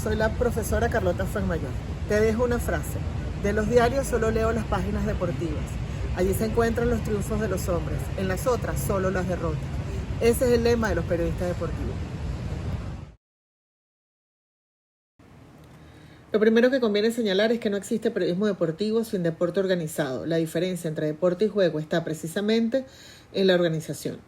soy la profesora Carlota Franmayor. Te dejo una frase. De los diarios solo leo las páginas deportivas. Allí se encuentran los triunfos de los hombres, en las otras solo las derrotas. Ese es el lema de los periodistas deportivos. Lo primero que conviene señalar es que no existe periodismo deportivo sin deporte organizado. La diferencia entre deporte y juego está precisamente en la organización.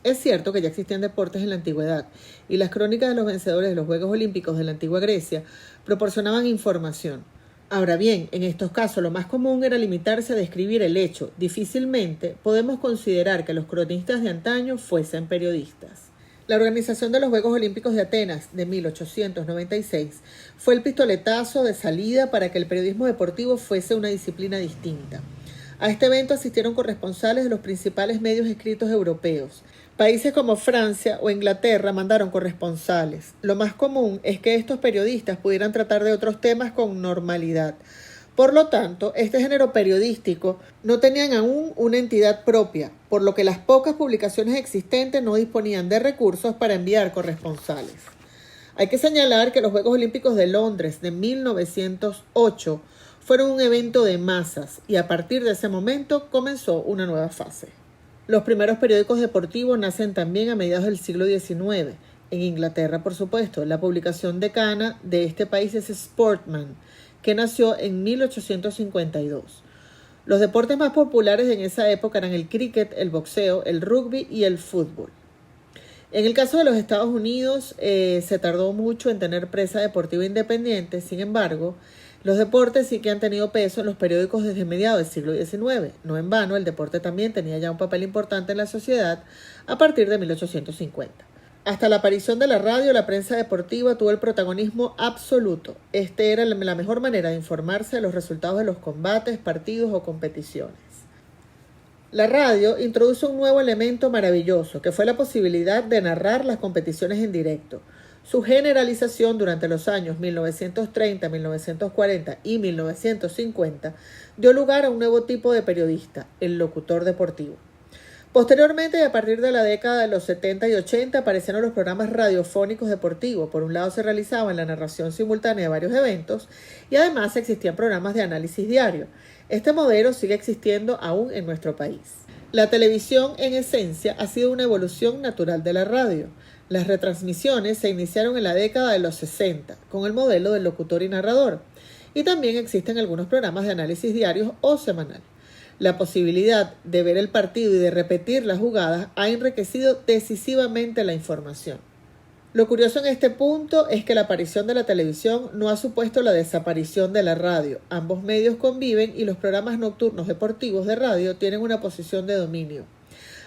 Es cierto que ya existían deportes en la antigüedad y las crónicas de los vencedores de los Juegos Olímpicos de la antigua Grecia proporcionaban información. Ahora bien, en estos casos lo más común era limitarse a describir el hecho. Difícilmente podemos considerar que los cronistas de antaño fuesen periodistas. La organización de los Juegos Olímpicos de Atenas de 1896 fue el pistoletazo de salida para que el periodismo deportivo fuese una disciplina distinta. A este evento asistieron corresponsales de los principales medios escritos europeos. Países como Francia o Inglaterra mandaron corresponsales. Lo más común es que estos periodistas pudieran tratar de otros temas con normalidad. Por lo tanto, este género periodístico no tenían aún una entidad propia, por lo que las pocas publicaciones existentes no disponían de recursos para enviar corresponsales. Hay que señalar que los Juegos Olímpicos de Londres de 1908 fueron un evento de masas y a partir de ese momento comenzó una nueva fase. Los primeros periódicos deportivos nacen también a mediados del siglo XIX. En Inglaterra, por supuesto, la publicación decana de este país es Sportsman, que nació en 1852. Los deportes más populares en esa época eran el cricket, el boxeo, el rugby y el fútbol. En el caso de los Estados Unidos, se tardó mucho en tener prensa deportiva independiente. Sin embargo, los deportes sí que han tenido peso en los periódicos desde mediados del siglo XIX. No en vano, el deporte también tenía ya un papel importante en la sociedad a partir de 1850. Hasta la aparición de la radio, la prensa deportiva tuvo el protagonismo absoluto. Este era la mejor manera de informarse de los resultados de los combates, partidos o competiciones. La radio introduce un nuevo elemento maravilloso, que fue la posibilidad de narrar las competiciones en directo. Su generalización durante los años 1930, 1940 y 1950 dio lugar a un nuevo tipo de periodista, el locutor deportivo. Posteriormente, a partir de la década de los 70 y 80, aparecieron los programas radiofónicos deportivos. Por un lado se realizaba la narración simultánea de varios eventos y además existían programas de análisis diario. Este modelo sigue existiendo aún en nuestro país. La televisión, en esencia, ha sido una evolución natural de la radio. Las retransmisiones se iniciaron en la década de los 60, con el modelo del locutor y narrador. Y también existen algunos programas de análisis diarios o semanal. La posibilidad de ver el partido y de repetir las jugadas ha enriquecido decisivamente la información. Lo curioso en este punto es que la aparición de la televisión no ha supuesto la desaparición de la radio. Ambos medios conviven y los programas nocturnos deportivos de radio tienen una posición de dominio.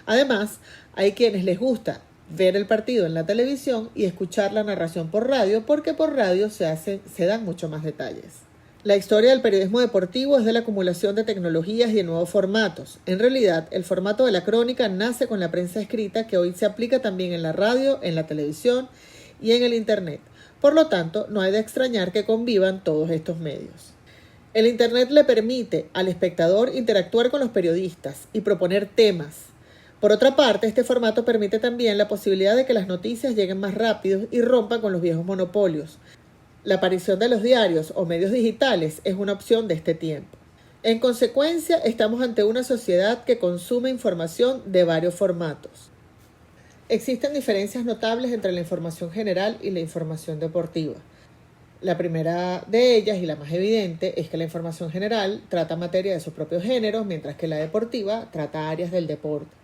Además, hay quienes les gusta ver el partido en la televisión y escuchar la narración por radio porque por radio se dan mucho más detalles. La historia del periodismo deportivo es de la acumulación de tecnologías y de nuevos formatos. En realidad, el formato de la crónica nace con la prensa escrita que hoy se aplica también en la radio, en la televisión y en el Internet. Por lo tanto, no hay de extrañar que convivan todos estos medios. El Internet le permite al espectador interactuar con los periodistas y proponer temas. Por otra parte, este formato permite también la posibilidad de que las noticias lleguen más rápido y rompan con los viejos monopolios. La aparición de los diarios o medios digitales es una opción de este tiempo. En consecuencia, estamos ante una sociedad que consume información de varios formatos. Existen diferencias notables entre la información general y la información deportiva. La primera de ellas y la más evidente es que la información general trata materia de sus propios géneros, mientras que la deportiva trata áreas del deporte.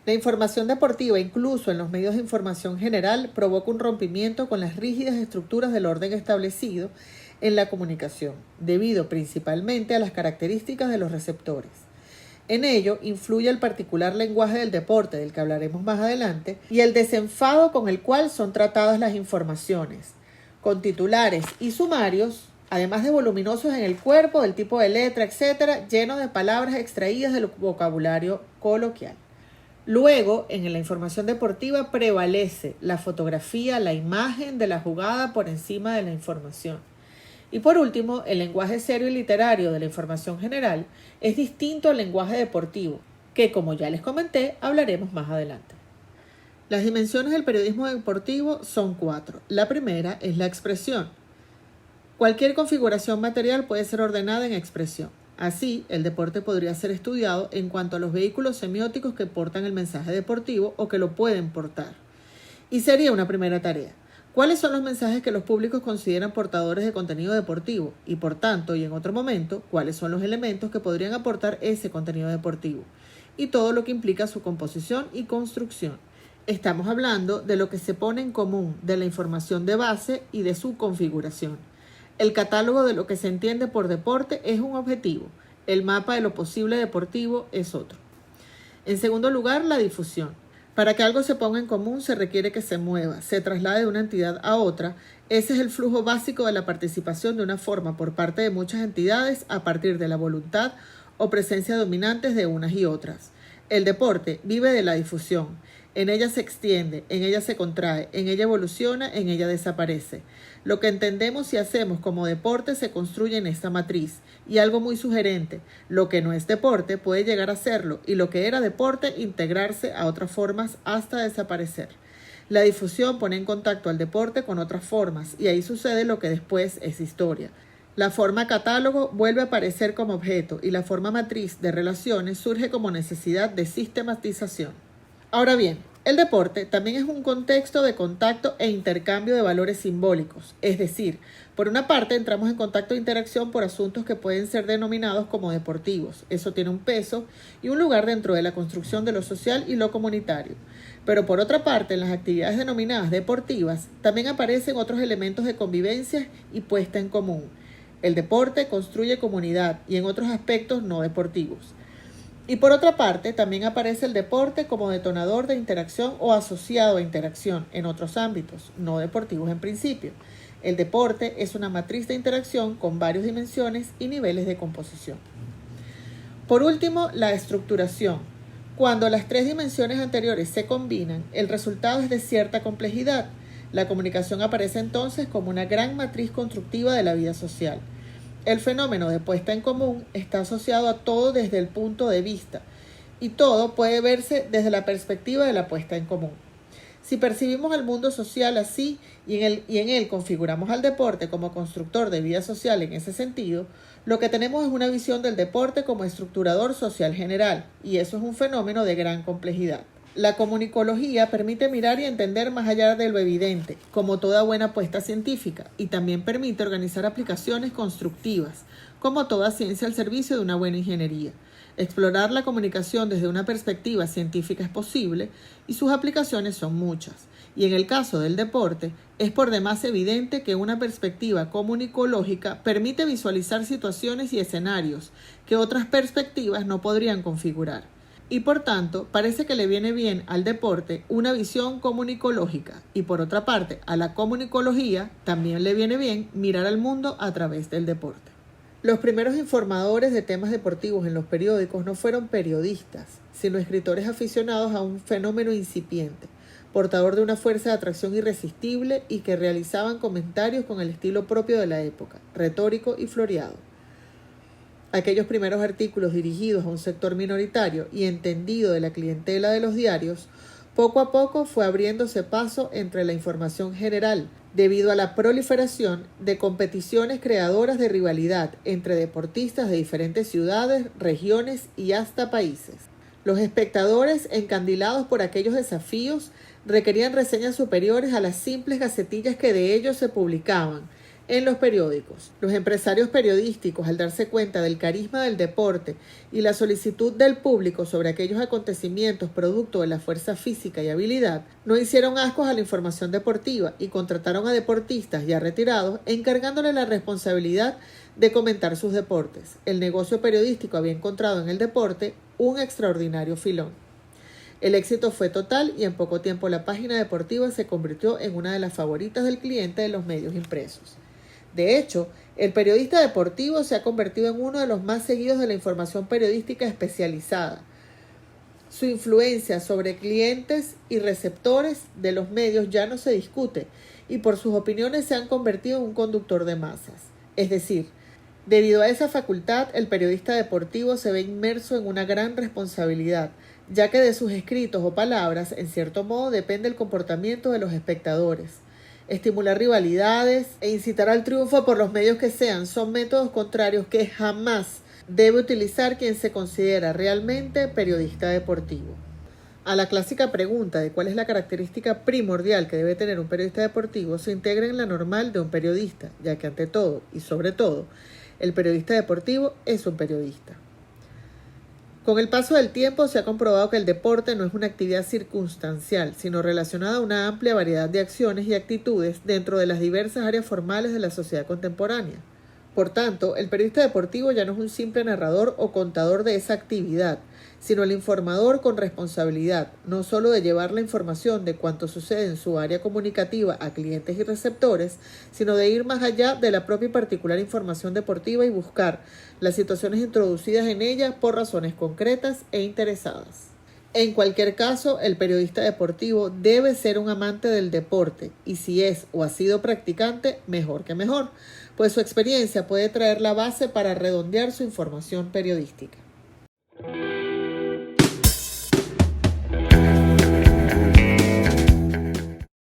La información deportiva, incluso en los medios de información general, provoca un rompimiento con las rígidas estructuras del orden establecido en la comunicación, debido principalmente a las características de los receptores. En ello influye el particular lenguaje del deporte, del que hablaremos más adelante, y el desenfado con el cual son tratadas las informaciones, con titulares y sumarios, además de voluminosos en el cuerpo, del tipo de letra, etc., llenos de palabras extraídas del vocabulario coloquial. Luego, en la información deportiva prevalece la fotografía, la imagen de la jugada por encima de la información. Y por último, el lenguaje serio y literario de la información general es distinto al lenguaje deportivo, que como ya les comenté, hablaremos más adelante. Las dimensiones del periodismo deportivo son 4. La primera es la expresión. Cualquier configuración material puede ser ordenada en expresión. Así, el deporte podría ser estudiado en cuanto a los vehículos semióticos que portan el mensaje deportivo o que lo pueden portar. Y sería una primera tarea. ¿Cuáles son los mensajes que los públicos consideran portadores de contenido deportivo? Y por tanto, y en otro momento, ¿cuáles son los elementos que podrían aportar ese contenido deportivo? Y todo lo que implica su composición y construcción. Estamos hablando de lo que se pone en común, de la información de base y de su configuración. El catálogo de lo que se entiende por deporte es un objetivo. El mapa de lo posible deportivo es otro. En segundo lugar, la difusión. Para que algo se ponga en común se requiere que se mueva, se traslade de una entidad a otra. Ese es el flujo básico de la participación de una forma por parte de muchas entidades a partir de la voluntad o presencia dominantes de unas y otras. El deporte vive de la difusión. En ella se extiende, en ella se contrae, en ella evoluciona, en ella desaparece. Lo que entendemos y hacemos como deporte se construye en esta matriz. Y algo muy sugerente, lo que no es deporte puede llegar a serlo y lo que era deporte integrarse a otras formas hasta desaparecer. La difusión pone en contacto al deporte con otras formas y ahí sucede lo que después es historia. La forma catálogo vuelve a aparecer como objeto y la forma matriz de relaciones surge como necesidad de sistematización. Ahora bien, el deporte también es un contexto de contacto e intercambio de valores simbólicos, es decir, por una parte entramos en contacto e interacción por asuntos que pueden ser denominados como deportivos. Eso tiene un peso y un lugar dentro de la construcción de lo social y lo comunitario. Pero por otra parte, en las actividades denominadas deportivas también aparecen otros elementos de convivencia y puesta en común. El deporte construye comunidad y en otros aspectos no deportivos. Y por otra parte, también aparece el deporte como detonador de interacción o asociado a interacción en otros ámbitos, no deportivos en principio. El deporte es una matriz de interacción con varias dimensiones y niveles de composición. Por último, la estructuración. Cuando las tres dimensiones anteriores se combinan, el resultado es de cierta complejidad. La comunicación aparece entonces como una gran matriz constructiva de la vida social. El fenómeno de puesta en común está asociado a todo desde el punto de vista y todo puede verse desde la perspectiva de la puesta en común. Si percibimos el mundo social así y en él configuramos al deporte como constructor de vida social en ese sentido, lo que tenemos es una visión del deporte como estructurador social general y eso es un fenómeno de gran complejidad. La comunicología permite mirar y entender más allá de lo evidente, como toda buena apuesta científica, y también permite organizar aplicaciones constructivas, como toda ciencia al servicio de una buena ingeniería. Explorar la comunicación desde una perspectiva científica es posible y sus aplicaciones son muchas. Y en el caso del deporte, es por demás evidente que una perspectiva comunicológica permite visualizar situaciones y escenarios que otras perspectivas no podrían configurar. Y por tanto, parece que le viene bien al deporte una visión comunicológica y por otra parte, a la comunicología también le viene bien mirar al mundo a través del deporte. Los primeros informadores de temas deportivos en los periódicos no fueron periodistas, sino escritores aficionados a un fenómeno incipiente, portador de una fuerza de atracción irresistible y que realizaban comentarios con el estilo propio de la época, retórico y floreado. Aquellos primeros artículos dirigidos a un sector minoritario y entendido de la clientela de los diarios, poco a poco fue abriéndose paso entre la información general, debido a la proliferación de competiciones creadoras de rivalidad entre deportistas de diferentes ciudades, regiones y hasta países. Los espectadores, encandilados por aquellos desafíos, requerían reseñas superiores a las simples gacetillas que de ellos se publicaban en los periódicos. Los empresarios periodísticos, al darse cuenta del carisma del deporte y la solicitud del público sobre aquellos acontecimientos producto de la fuerza física y habilidad, no hicieron ascos a la información deportiva y contrataron a deportistas ya retirados, encargándole la responsabilidad de comentar sus deportes. El negocio periodístico había encontrado en el deporte un extraordinario filón. El éxito fue total y en poco tiempo la página deportiva se convirtió en una de las favoritas del cliente de los medios impresos. De hecho, el periodista deportivo se ha convertido en uno de los más seguidos de la información periodística especializada. Su influencia sobre clientes y receptores de los medios ya no se discute y por sus opiniones se han convertido en un conductor de masas. Es decir, debido a esa facultad, el periodista deportivo se ve inmerso en una gran responsabilidad, ya que de sus escritos o palabras, en cierto modo, depende el comportamiento de los espectadores. estimular rivalidades e incitar al triunfo por los medios que sean son métodos contrarios que jamás debe utilizar quien se considera realmente periodista deportivo. A la clásica pregunta de cuál es la característica primordial que debe tener un periodista deportivo se integra en la normal de un periodista, ya que ante todo y sobre todo, el periodista deportivo es un periodista. Con el paso del tiempo se ha comprobado que el deporte no es una actividad circunstancial, sino relacionada a una amplia variedad de acciones y actitudes dentro de las diversas áreas formales de la sociedad contemporánea. Por tanto, el periodista deportivo ya no es un simple narrador o contador de esa actividad, sino el informador con responsabilidad, no solo de llevar la información de cuanto sucede en su área comunicativa a clientes y receptores, sino de ir más allá de la propia y particular información deportiva y buscar las situaciones introducidas en ella por razones concretas e interesadas. En cualquier caso, el periodista deportivo debe ser un amante del deporte y si es o ha sido practicante, mejor que mejor, pues su experiencia puede traer la base para redondear su información periodística.